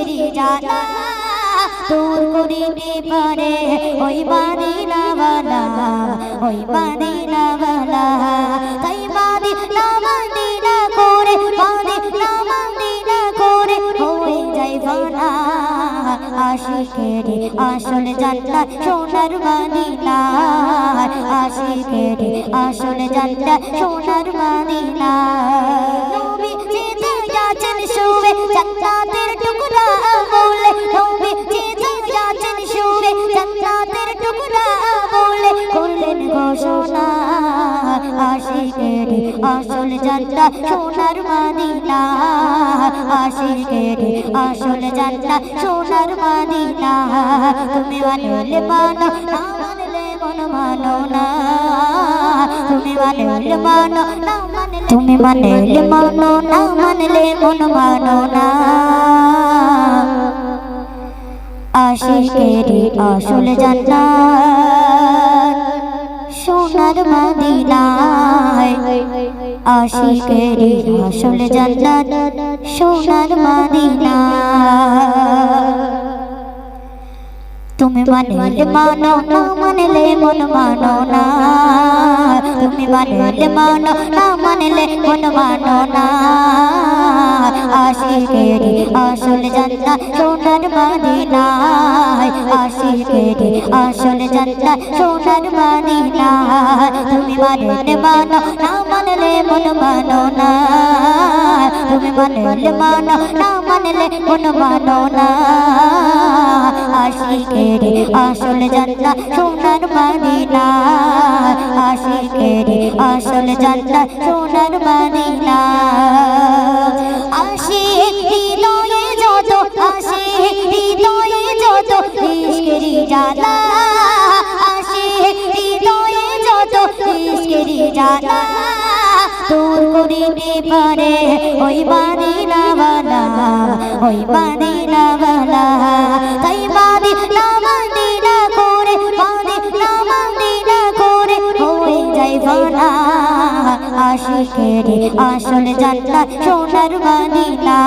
ইশকেরি জানা দূর করিতে পারে ওই মদিনা ওয়ালা, ওই মদিনা ওয়ালা। তাই মদিনা মদিনা করে, মদিনা মদিনা করে হয়ে যায় ফানা আশিকেরি আসল জান্নাত সোনার মদিনা, আশিকেরি আসল জান্নাত সোনার মদিনা। নবী জিতে আছেন শুয়ে জান্নাতের টুকরা বলে, নবী জিতে আছেন শুয়ে জান্নাতের টুকরা বলে করলেন ঘোষণা আশিকেরি আসল জান্নাত সোনার মদিনা, আশিকেরি আসল জান্নাত সোনার মদিনা। তুমি মানলে মানো না মানলে মন মানো না, তুমি মানলে মানো না মানলে, তুমি মানলে মানো না মানলে মন মানো না। আশিকেরি আসল জান্নাত সোনার মদিনা, আশিকেরি আসল জান্নাত সোনার মদিনা। তুমি মানলে মানো না মানলে মন মানো না, তুমি মানলে মানো না মানলে মন মানো না। আশিকেরি আসল জান্নাত সোনার মদিনা, আশিকেরি আসল জান্নাত সোনার মদিনা। তুমি মানলে মানো না মানলে মন মানো না, তুমি মানলে মানো না মানলে মন মানো না। আশিকেরি আসল জান্নাত সোনার মদিনা, আশিকেরি আসল জান্নাত সোনার মদিনা। আশিক হৃদয়ে যত, আশিক হৃদয়ে যত ইশকেরি জ্বালা, আশিক হৃদয়ে যত ইশকেরি জ্বালা দূর করিতে পারে ওই মদিনা ওয়ালা, ওই মদিনা ওয়ালা। তাই মদিনা মদিনা করে, মদিনা মদিনা করে হয়ে যায় ফানা আশিকেরি আসল জান্নাত সোনার মদিনা,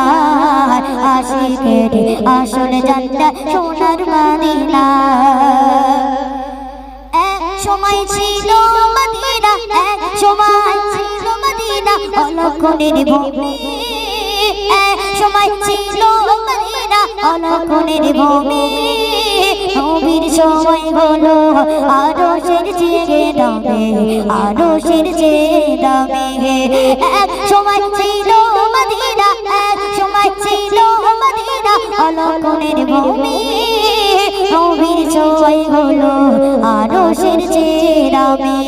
আশিকেরি আসল জান্নাত সোনার মদিনা। এক সময় ছিল মদিনা, এক সময় ছিল মদিনা অলক্ষণের ভূমি, এক সময় ছিল মদিনা অলক্ষণের ভূমি। নবীর সময় হলো আরশের চেয়ে দামি, আরশের চেয়ে দামি। এক সময় ছিল মদিনা, এক সময় ছিল মদিনা অলক্ষণের ভূমি। নবীর সময় হলো আরশের চেয়ে দামি,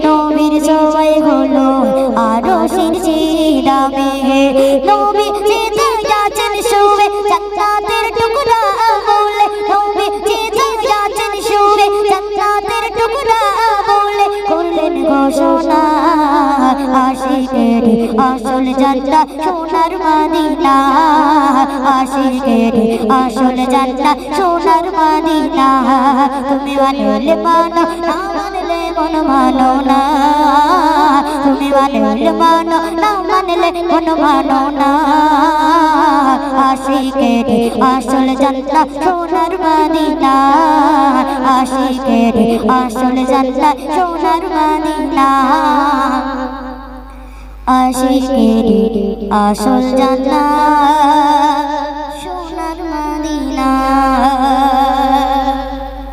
নবীর সময় হলো আরশের চেয়ে দামি। নবী জিতে আছেন শুয়ে জান্নাতের টুকরা বলে, নবী জিতে আছেন শুয়ে জান্নাতের টুকরা বলে করলেন ঘোষণা আশিকেরি আসল জান্নাত সোনার মদিনা, আশিকেরি আসল জান্নাত সোনার মদিনা। তুমি মানলে মানো না মানলে মন মানো না, তুমি মানলে মানো না মানলে মন মানো না। আশিকেরি আসল জান্নাত সোনার মদিনা, আশিকেরি আসল জান্নাত সোনার মদিনা। আশিকেরি আসল জান্নাত